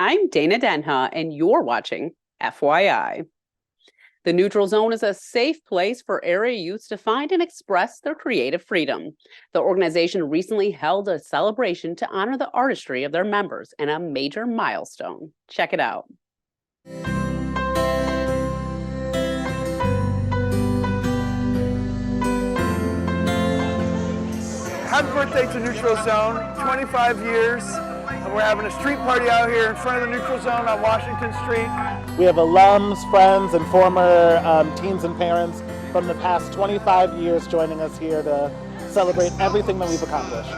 I'm Dana Denha, and you're watching FYI. The Neutral Zone is a safe place for area youths to find and express their creative freedom. The organization recently held a celebration to honor the artistry of their members and a major milestone. Check it out. Happy birthday to Neutral Zone, 25 years, and we're having a street party out here in front of the Neutral Zone on Washington Street. We have alums, friends, and former teens and parents from the past 25 years joining us here to celebrate everything that we've accomplished.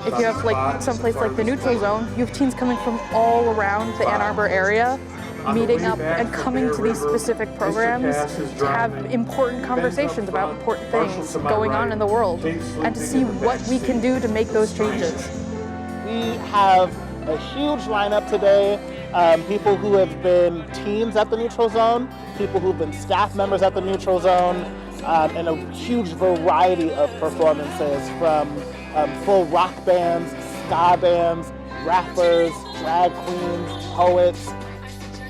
If you have like someplace like the Neutral Zone, you have teens coming from all around the Ann Arbor area, meeting up and coming to these specific programs to have important conversations about important things going on in the world and to see what we can do to make those changes. We have a huge lineup today. People who have been teens at the Neutral Zone, people who've been staff members at the Neutral Zone, and a huge variety of performances from full rock bands, ska bands, rappers, drag queens, poets.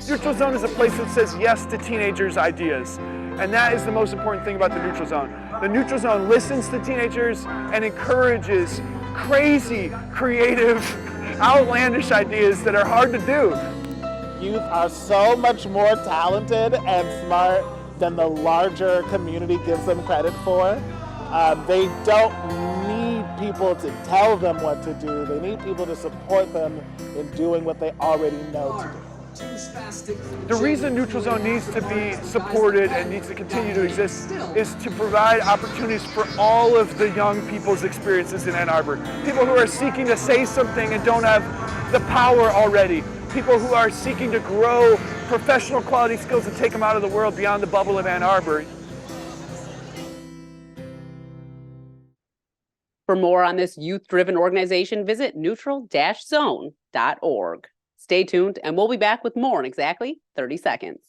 Neutral Zone is a place that says yes to teenagers' ideas, and that is the most important thing about the Neutral Zone. The Neutral Zone listens to teenagers and encourages crazy, creative, outlandish ideas that are hard to do. Youth are so much more talented and smart than the larger community gives them credit for. They don't need people to tell them what to do. They need people to support them in doing what they already know to do. The reason Neutral Zone needs to be supported and needs to continue to exist is to provide opportunities for all of the young people's experiences in Ann Arbor. People who are seeking to say something and don't have the power already. People who are seeking to grow professional quality skills and take them out of the world beyond the bubble of Ann Arbor. For more on this youth-driven organization, visit neutral-zone.org. Stay tuned, and we'll be back with more in exactly 30 seconds.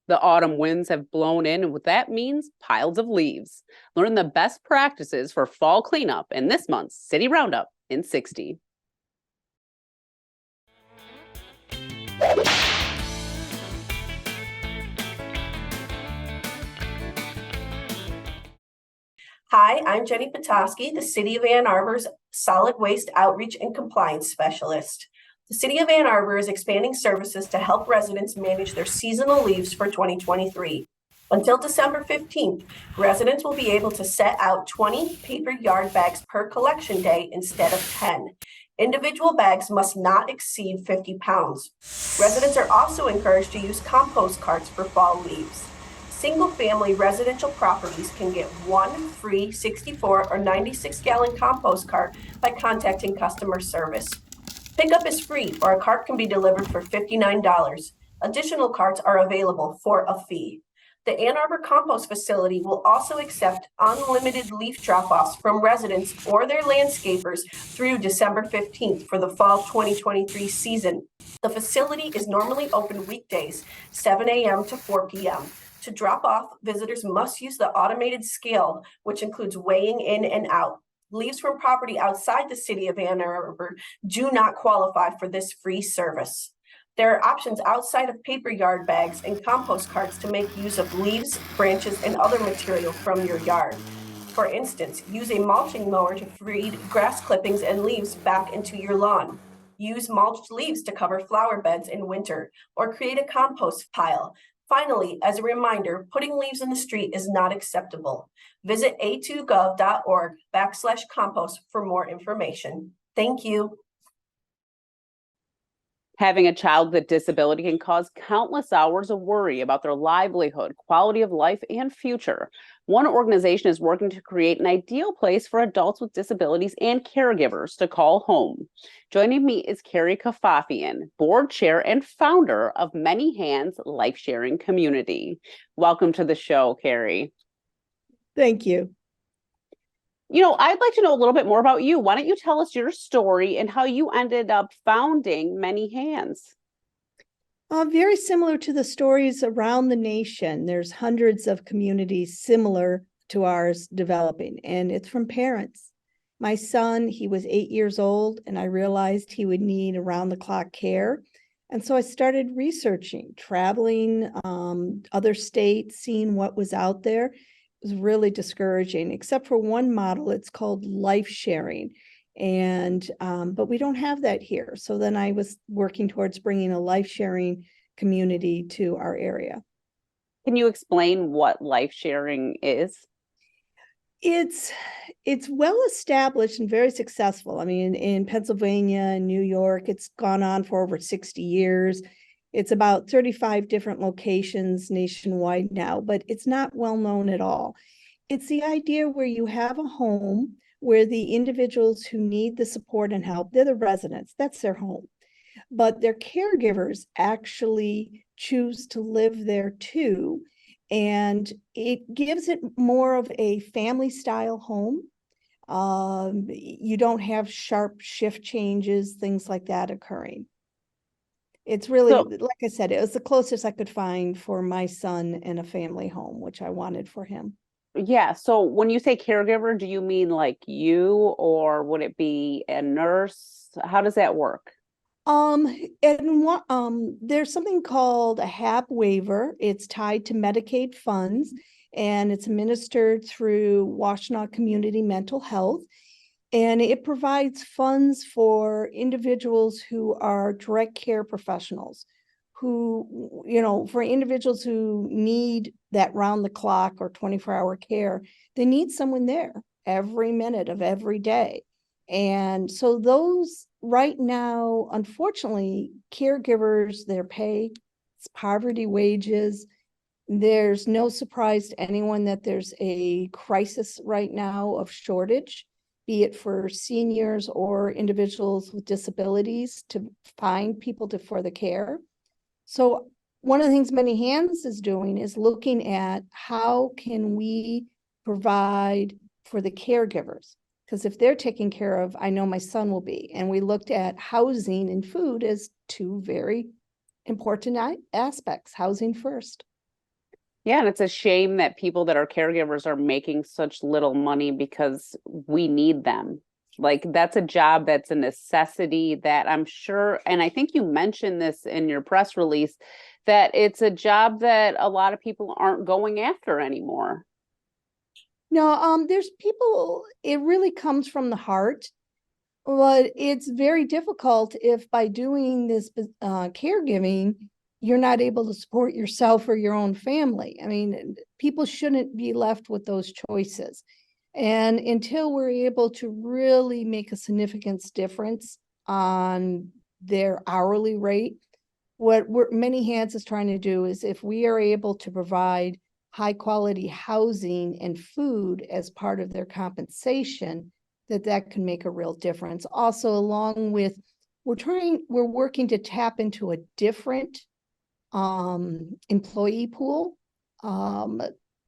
The autumn winds have blown in, and what that means, piles of leaves. Learn the best practices for fall cleanup in this month's City Roundup in 60. Hi, I'm Jenny Petoskey, the City of Ann Arbor's Solid Waste Outreach and Compliance Specialist. The City of Ann Arbor is expanding services to help residents manage their seasonal leaves for 2023. Until December 15th, residents will be able to set out 20 paper yard bags per collection day instead of 10. Individual bags must not exceed 50 pounds. Residents are also encouraged to use compost carts for fall leaves. Single-family residential properties can get one free 64 or 96-gallon compost cart by contacting customer service. Pickup is free, or a cart can be delivered for $59. Additional carts are available for a fee. The Ann Arbor Compost Facility will also accept unlimited leaf drop-offs from residents or their landscapers through December 15th for the fall 2023 season. The facility is normally open weekdays, 7 a.m. to 4 p.m. To drop off, visitors must use the automated scale, which includes weighing in and out. Leaves from property outside the City of Ann Arbor do not qualify for this free service. There are options outside of paper yard bags and compost carts to make use of leaves, branches, and other material from your yard. For instance, use a mulching mower to feed grass clippings and leaves back into your lawn. Use mulched leaves to cover flower beds in winter, or create a compost pile. Finally, as a reminder, putting leaves in the street is not acceptable. Visit a2gov.org/compost for more information. Thank you. Having a child with a disability can cause countless hours of worry about their livelihood, quality of life, and future. One organization is working to create an ideal place for adults with disabilities and caregivers to call home. Joining me is Kerry Kafafian, board chair and founder of Many Hands Lifesharing Community. Welcome to the show, Kerry. Thank you. I'd like to know a little bit more about you. Why don't you tell us your story and how you ended up founding Many Hands? Very similar to the stories around the nation. There's hundreds of communities similar to ours developing, and it's from parents. My son, he was 8 years old, and I realized he would need around-the-clock care. And so I started researching, traveling other states, seeing what was out there. Was really discouraging, except for one model. It's called life sharing, and but we don't have that here. So then I was working towards bringing a life sharing community to our area. Can you explain what life sharing is? It's well established and very successful. I mean, in Pennsylvania and New York, it's gone on for over 60 years. It's about 35 different locations nationwide now, but it's not well known at all. It's the idea where you have a home where the individuals who need the support and help, they're the residents, that's their home. But their caregivers actually choose to live there too. And it gives it more of a family style home. You don't have sharp shift changes, things like that occurring. It's really, like I said, it was the closest I could find for my son in a family home, which I wanted for him. Yeah. So when you say caregiver, do you mean like you, or would it be a nurse? How does that work? There's something called a HAP waiver. It's tied to Medicaid funds, and it's administered through Washtenaw Community Mental Health. And it provides funds for individuals who are direct care professionals, who, for individuals who need that round the clock or 24-hour care, they need someone there every minute of every day. And so those right now, unfortunately, caregivers, their pay, it's poverty wages. There's no surprise to anyone that there's a crisis right now of shortage, be it for seniors or individuals with disabilities, to find people for the care. So one of the things Many Hands is doing is looking at how can we provide for the caregivers? Because if they're taken care of, I know my son will be. And we looked at housing and food as two very important aspects, housing first. Yeah, and it's a shame that people that are caregivers are making such little money because we need them. Like, that's a job that's a necessity that I'm sure, and I think you mentioned this in your press release, that it's a job that a lot of people aren't going after anymore. No, there's people, it really comes from the heart, but it's very difficult if by doing this caregiving, you're not able to support yourself or your own family. I mean, people shouldn't be left with those choices. And until we're able to really make a significant difference on their hourly rate, what Many Hands is trying to do is, if we are able to provide high quality housing and food as part of their compensation, that can make a real difference. Also, along with, we're working to tap into a different employee pool.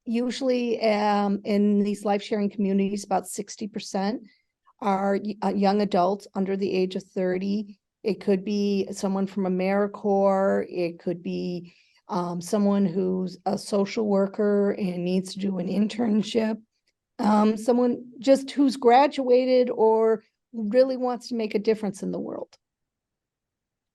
Usually in these life sharing communities, about 60% are young adults under the age of 30. It could be someone from AmeriCorps. It could be someone who's a social worker and needs to do an internship. Someone just who's graduated or really wants to make a difference in the world.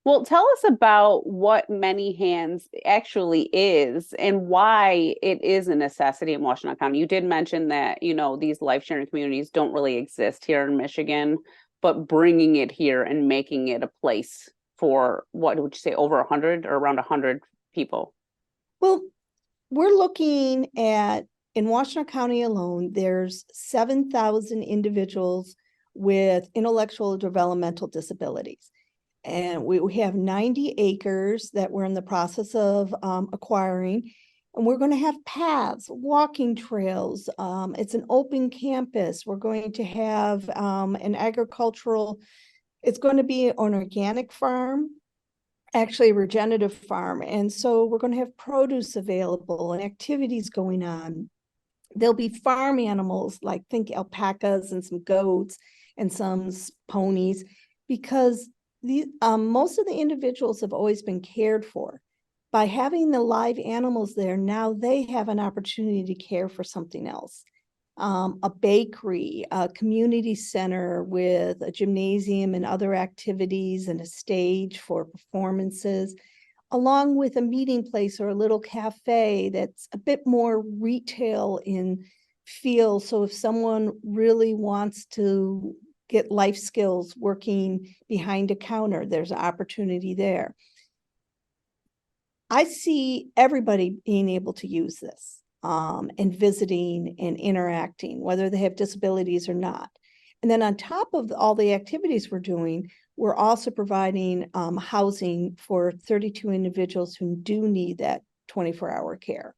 Well, tell us about what Many Hands actually is and why it is a necessity in Washtenaw County. You did mention that, these life sharing communities don't really exist here in Michigan, but bringing it here and making it a place for, what would you say, over 100 or around 100 people? Well, we're looking at, in Washtenaw County alone, there's 7,000 individuals with intellectual or developmental disabilities. And we have 90 acres that we're in the process of acquiring. And we're going to have paths, walking trails. It's an open campus. We're going to have an agricultural, it's going to be an organic farm, actually a regenerative farm. And so we're going to have produce available and activities going on. There'll be farm animals, like think alpacas and some goats and some ponies, because most of the individuals have always been cared for. By having the live animals there, now they have an opportunity to care for something else. A bakery, a community center with a gymnasium and other activities and a stage for performances, along with a meeting place or a little cafe that's a bit more retail in feel. So if someone really wants to get life skills working behind a counter, there's an opportunity there. I see everybody being able to use this and visiting and interacting, whether they have disabilities or not. And then on top of all the activities we're doing, we're also providing housing for 32 individuals who do need that 24-hour care.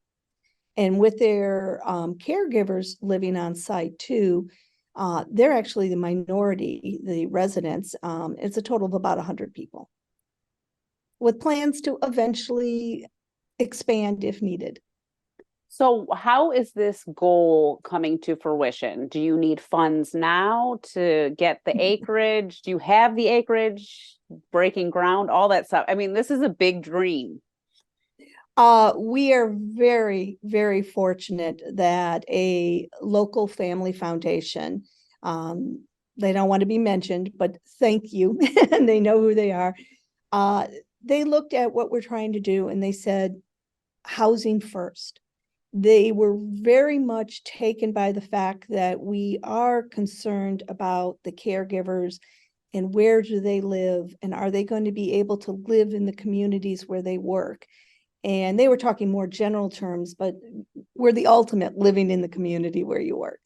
And with their caregivers living on site too, they're actually the minority, the residents. It's a total of about 100 people, with plans to eventually expand if needed. So how is this goal coming to fruition? Do you need funds now to get the acreage? Do you have the acreage, breaking ground, all that stuff? I mean, this is a big dream. We are very, very fortunate that a local family foundation, they don't want to be mentioned, but thank you, and they know who they are. They looked at what we're trying to do and they said, housing first. They were very much taken by the fact that we are concerned about the caregivers and where do they live and are they going to be able to live in the communities where they work. And they were talking more general terms, but we're the ultimate living in the community where you work.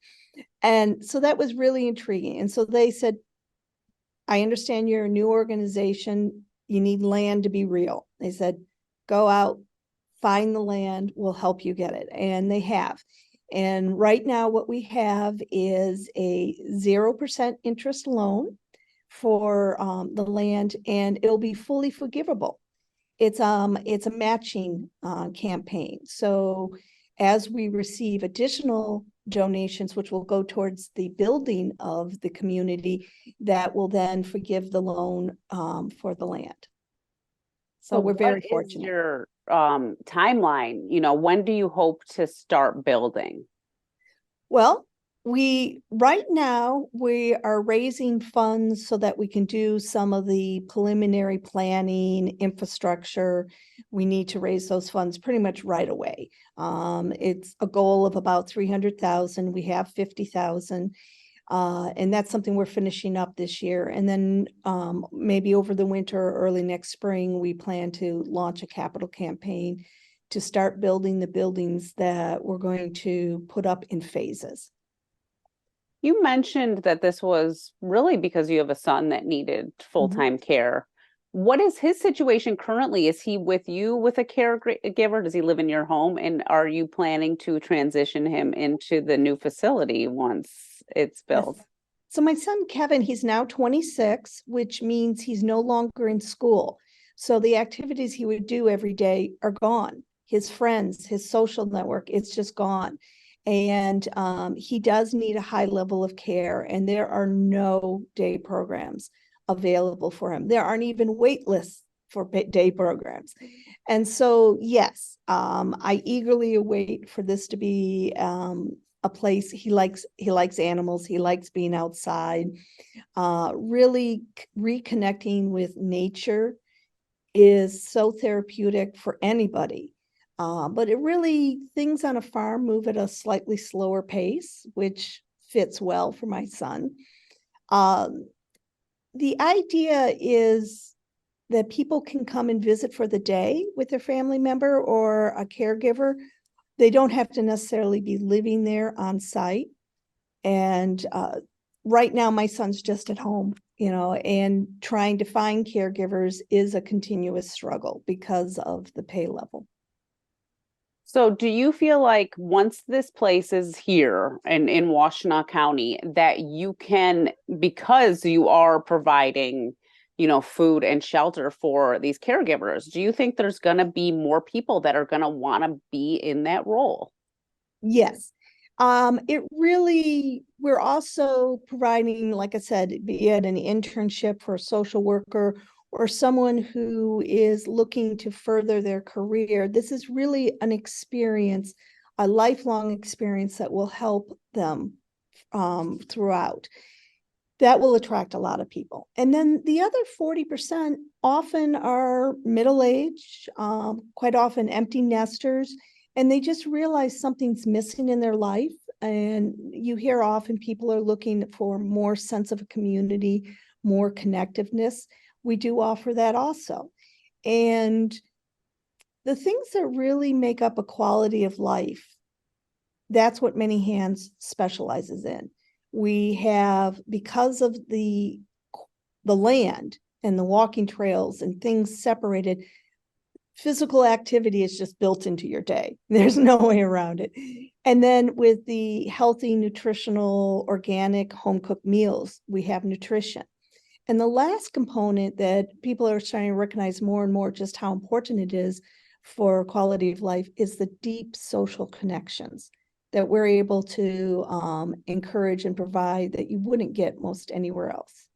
And so that was really intriguing. And so they said, I understand you're a new organization. You need land to be real. They said, go out, find the land, we'll help you get it. And they have. And right now what we have is a 0% interest loan for the land, and it'll be fully forgivable. It's a matching campaign. So as we receive additional donations, which will go towards the building of the community, that will then forgive the loan for the land. So we're very fortunate. What is your timeline? You know, when do you hope to start building? Well, right now we are raising funds so that we can do some of the preliminary planning, infrastructure. We need to raise those funds pretty much right away. It's a goal of about 300,000. We have 50,000. And that's something we're finishing up this year. And then maybe over the winter or early next spring, we plan to launch a capital campaign to start building the buildings that we're going to put up in phases. You mentioned that this was really because you have a son that needed full-time care. What is his situation currently? Is he with you with a caregiver? Does he live in your home? And are you planning to transition him into the new facility once it's built? Yes. So my son, Kevin, he's now 26, which means he's no longer in school. So the activities he would do every day are gone. His friends, his social network, it's just gone. And he does need a high level of care, and there are no day programs available for him. There aren't even wait lists for day programs. And so, yes, I eagerly await for this to be a place he likes animals, he likes being outside. Really reconnecting with nature is so therapeutic for anybody. But it really, things on a farm move at a slightly slower pace, which fits well for my son. The idea is that people can come and visit for the day with their family member or a caregiver. They don't have to necessarily be living there on site. And right now my son's just at home, and trying to find caregivers is a continuous struggle because of the pay level. So do you feel like once this place is here in Washtenaw County that you can, because you are providing, food and shelter for these caregivers, do you think there's going to be more people that are going to want to be in that role? Yes. We're also providing, like I said, be it an internship for a social worker or someone who is looking to further their career. This is really an experience, a lifelong experience that will help them throughout. That will attract a lot of people. And then the other 40% often are middle-aged, quite often empty nesters, and they just realize something's missing in their life. And you hear often people are looking for more sense of a community, more connectiveness. We do offer that also. And the things that really make up a quality of life, that's what Many Hands specializes in. We have, because of the land and the walking trails and things separated, physical activity is just built into your day. There's no way around it. And then with the healthy, nutritional, organic, home-cooked meals, we have nutrition. And the last component that people are starting to recognize more and more just how important it is for quality of life is the deep social connections that we're able to encourage and provide that you wouldn't get most anywhere else.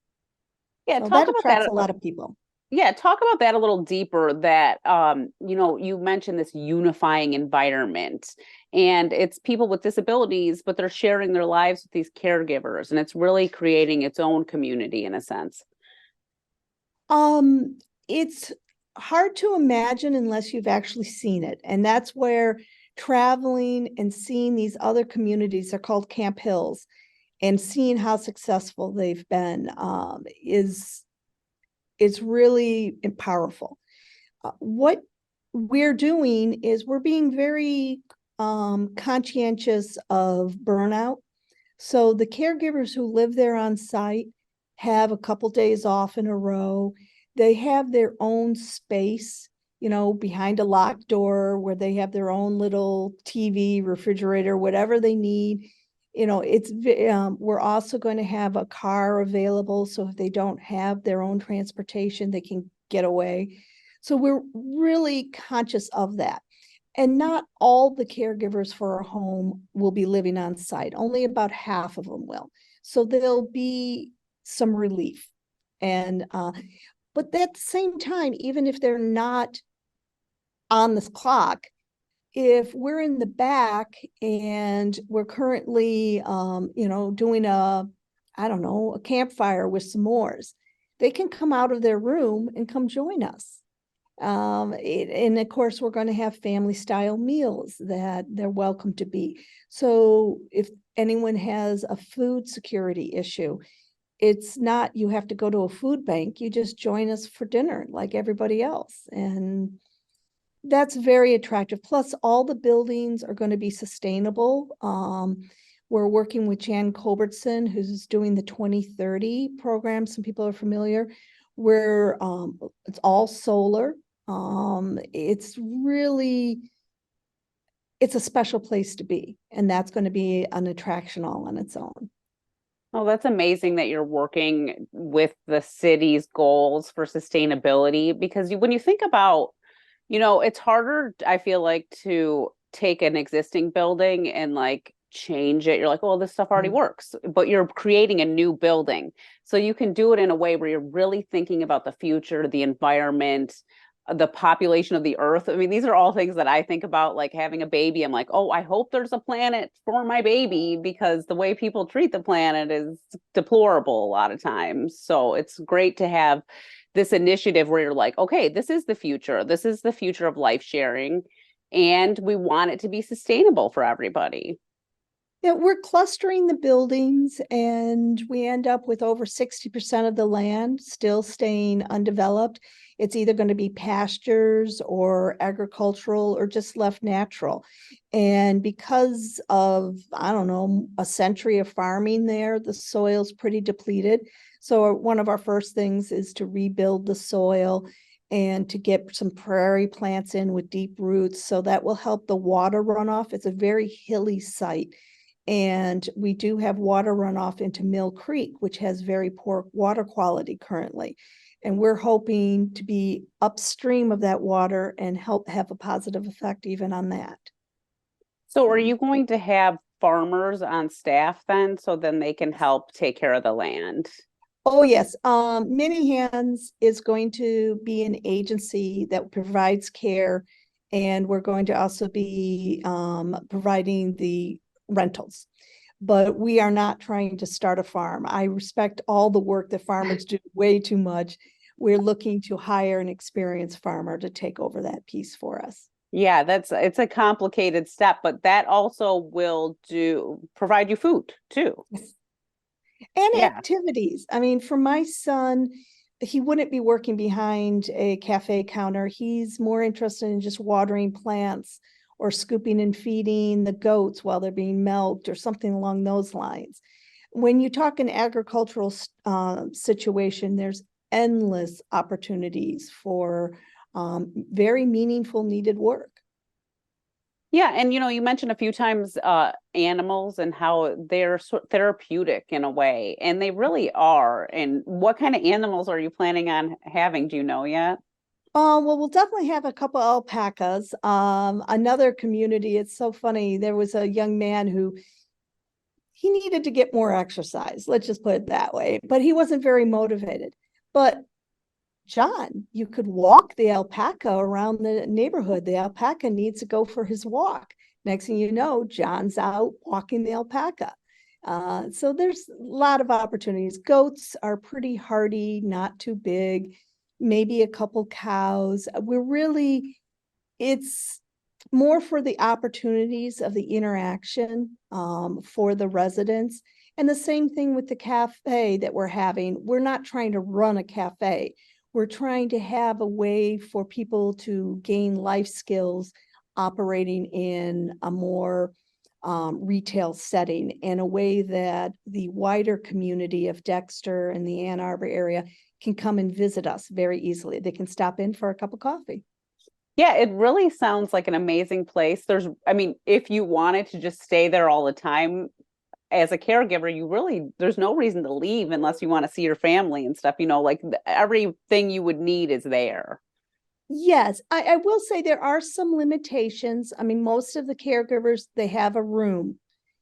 Yeah, So talk that about attracts that. a lot of people. Yeah, talk about that a little deeper, that you mentioned this unifying environment, and it's people with disabilities, but they're sharing their lives with these caregivers, and it's really creating its own community in a sense. It's hard to imagine unless you've actually seen it. And that's where traveling and seeing these other communities, they're called Camp Hills, and seeing how successful they've been is really powerful. What we're doing is we're being very conscientious of burnout. So the caregivers who live there on site have a couple days off in a row. They have their own space, behind a locked door where they have their own little TV, refrigerator, whatever they need. We're also going to have a car available. So if they don't have their own transportation, they can get away. So we're really conscious of that. And not all the caregivers for our home will be living on site. Only about half of them will. So there'll be some relief. And but at the same time, even if they're not on this clock, if we're in the back and we're currently doing a campfire with s'mores, they can come out of their room and come join us. And of course, we're going to have family style meals that they're welcome to be. So if anyone has a food security issue, it's not you have to go to a food bank. You just join us for dinner like everybody else. And that's very attractive. Plus, all the buildings are going to be sustainable. We're working with Jan Culbertson, who's doing the 2030 program. Some people are familiar. Where it's all solar. It's a special place to be, and that's going to be an attraction all on its own. Oh, that's amazing that you're working with the city's goals for sustainability, because when you think about, it's harder, I feel like, to take an existing building and like change it. You're like, oh, this stuff already works, but you're creating a new building. So you can do it in a way where you're really thinking about the future, the environment, the population of the earth. I mean, these are all things that I think about, like having a baby. I'm like, oh, I hope there's a planet for my baby, because the way people treat the planet is deplorable a lot of times. So it's great to have this initiative where you're like, okay, this is the future. This is the future of life sharing, and we want it to be sustainable for everybody. Yeah, we're clustering the buildings and we end up with over 60% of the land still staying undeveloped. It's either going to be pastures or agricultural or just left natural. And because of, I don't know, a century of farming there, the soil's pretty depleted. So one of our first things is to rebuild the soil and to get some prairie plants in with deep roots. So that will help the water runoff. It's a very hilly site. And we do have water runoff into Mill Creek, which has very poor water quality currently. And we're hoping to be upstream of that water and help have a positive effect even on that. So are you going to have farmers on staff then, so then they can help take care of the land? Oh, yes. Many Hands is going to be an agency that provides care, and we're going to also be providing the rentals. But we are not trying to start a farm. I respect all the work that farmers do way too much. We're looking to hire an experienced farmer to take over that piece for us. Yeah, it's a complicated step, but that also will provide you food too. And Yeah. activities. I mean, for my son, he wouldn't be working behind a cafe counter. He's more interested in just watering plants or scooping and feeding the goats while they're being milked or something along those lines. When you talk an agricultural situation, there's endless opportunities for very meaningful, needed work. Yeah, and you mentioned a few times animals and how they're therapeutic in a way, and they really are. And what kind of animals are you planning on having? Do you know yet? Well, we'll definitely have a couple alpacas. Another community, it's so funny. There was a young man who he needed to get more exercise. Let's just put it that way. But he wasn't very motivated. But John, you could walk the alpaca around the neighborhood. The alpaca needs to go for his walk. Next thing you know, John's out walking the alpaca. So there's a lot of opportunities. Goats are pretty hardy, not too big, maybe a couple cows. It's more for the opportunities of the interaction for the residents. And the same thing with the cafe that we're having. We're not trying to run a cafe. We're trying to have a way for people to gain life skills operating in a more retail setting, in a way that the wider community of Dexter and the Ann Arbor area can come and visit us very easily. They can stop in for a cup of coffee. Yeah, it really sounds like an amazing place. If you wanted to just stay there all the time, as a caregiver, there's no reason to leave unless you want to see your family and stuff, everything you would need is there. Yes, I will say there are some limitations. I mean, most of the caregivers, they have a room,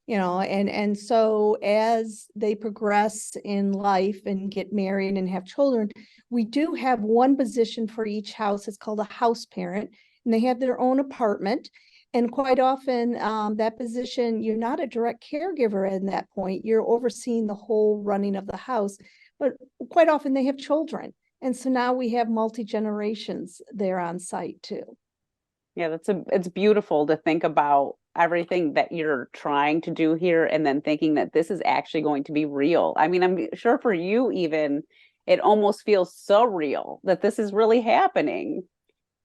and so as they progress in life and get married and have children, we do have one position for each house. It's called a house parent, and they have their own apartment. And quite often, that position, you're not a direct caregiver at that point. You're overseeing the whole running of the house. But quite often they have children. And so now we have multi-generations there on site too. Yeah, it's beautiful to think about everything that you're trying to do here and then thinking that this is actually going to be real. I mean, I'm sure for you even, it almost feels surreal that this is really happening.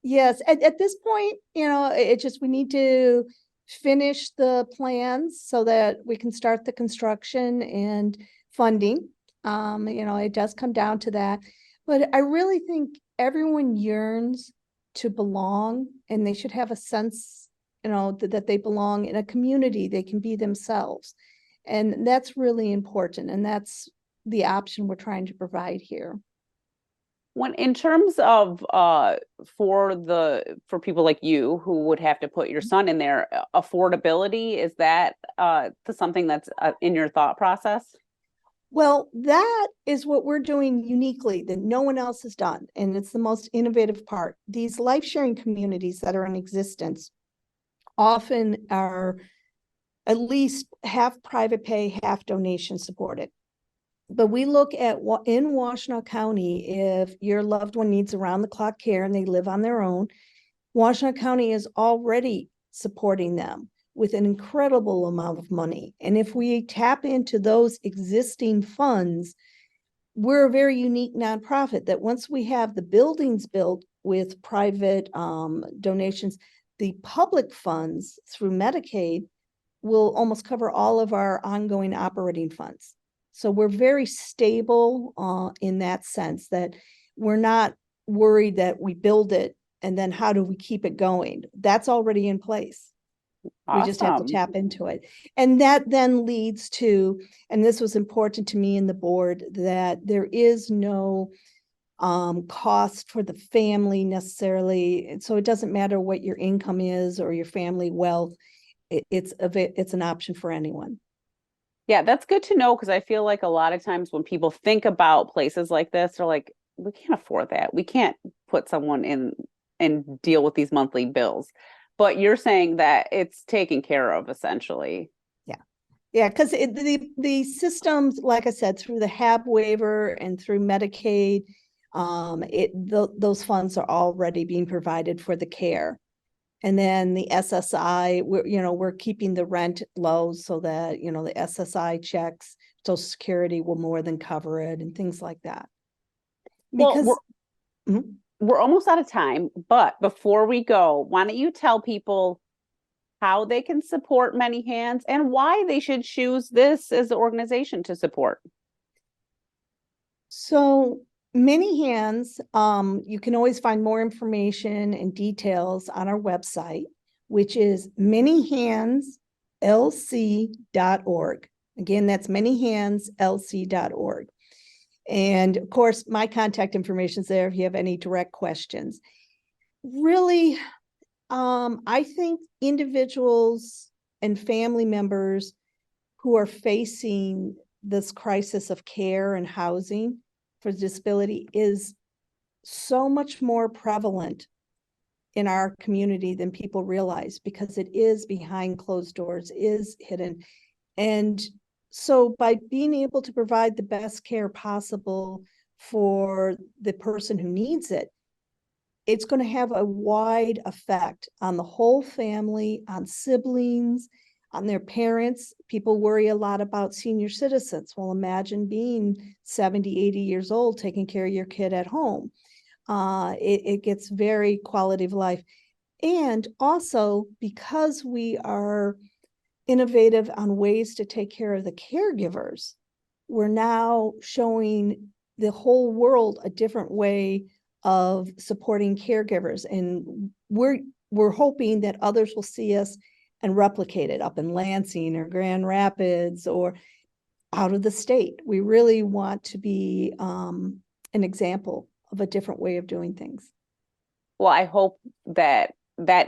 Yes, at this point, we need to finish the plans so that we can start the construction and funding. It does come down to that. But I really think everyone yearns to belong, and they should have a sense, that they belong in a community, they can be themselves. And that's really important. And that's the option we're trying to provide here. When in terms of for people like you who would have to put your son in there, affordability, is that something that's in your thought process? Well, that is what we're doing uniquely that no one else has done. And it's the most innovative part. These life sharing communities that are in existence often are at least half private pay, half donation supported. But we look at in Washtenaw County, if your loved one needs around the clock care and they live on their own, Washtenaw County is already supporting them with an incredible amount of money. And if we tap into those existing funds, we're a very unique nonprofit that once we have the buildings built with private donations, the public funds through Medicaid will almost cover all of our ongoing operating funds. So we're very stable in that sense, that we're not worried that we build it and then how do we keep it going? That's already in place. We just have to Awesome. tap into it. And that then leads to, and this was important to me and the board, that there is no cost for the family necessarily. And so it doesn't matter what your income is or your family wealth. It's an option for anyone. Yeah, that's good to know, because I feel like a lot of times when people think about places like this, they're like, we can't afford that. We can't put someone in and deal with these monthly bills. But you're saying that it's taken care of essentially. Yeah, because the systems, like I said, through the HAB waiver and through Medicaid, those funds are already being provided for the care. And then the SSI, we're keeping the rent low so that, the SSI checks, Social Security will more than cover it and things like that. Because Well, we're almost out of time, but before we go, why don't you tell people how they can support Many Hands and why they should choose this as an organization to support? So Many Hands, you can always find more information and details on our website, which is manyhandslc.org. Again, that's manyhandslc.org. And of course, my contact information is there if you have any direct questions. Really, I think individuals and family members who are facing this crisis of care and housing for disability is so much more prevalent in our community than people realize, because it is behind closed doors, is hidden. And so by being able to provide the best care possible for the person who needs it, it's going to have a wide effect on the whole family, on siblings, on their parents. People worry a lot about senior citizens. Well, imagine being 70, 80 years old, taking care of your kid at home. It gets very quality of life. And also, because we are innovative on ways to take care of the caregivers, we're now showing the whole world a different way of supporting caregivers. And we're hoping that others will see us and replicate it up in Lansing or Grand Rapids or out of the state. We really want to be an example of a different way of doing things. Well, I hope that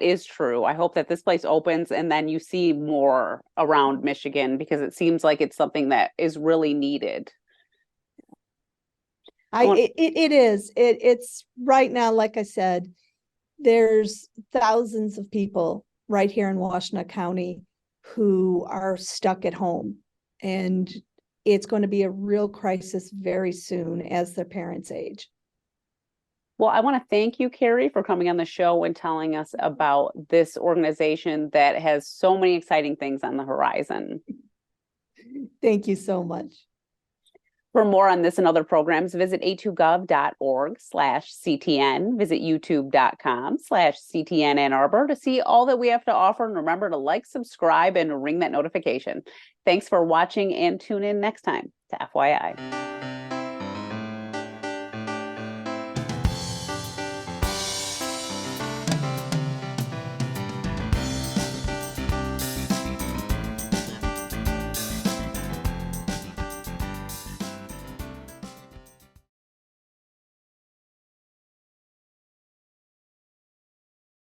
is true. I hope that this place opens and then you see more around Michigan, because it seems like it's something that is really needed. It is. It's right now, like I said, there's thousands of people right here in Washtenaw County who are stuck at home, and it's going to be a real crisis very soon as their parents age. Well, I want to thank you, Kerry, for coming on the show and telling us about this organization that has so many exciting things on the horizon. Thank you so much. For more on this and other programs, visit a2gov.org/CTN. Visit youtube.com/CTN Ann Arbor to see all that we have to offer. And remember to like, subscribe, and ring that notification. Thanks for watching, and tune in next time to FYI.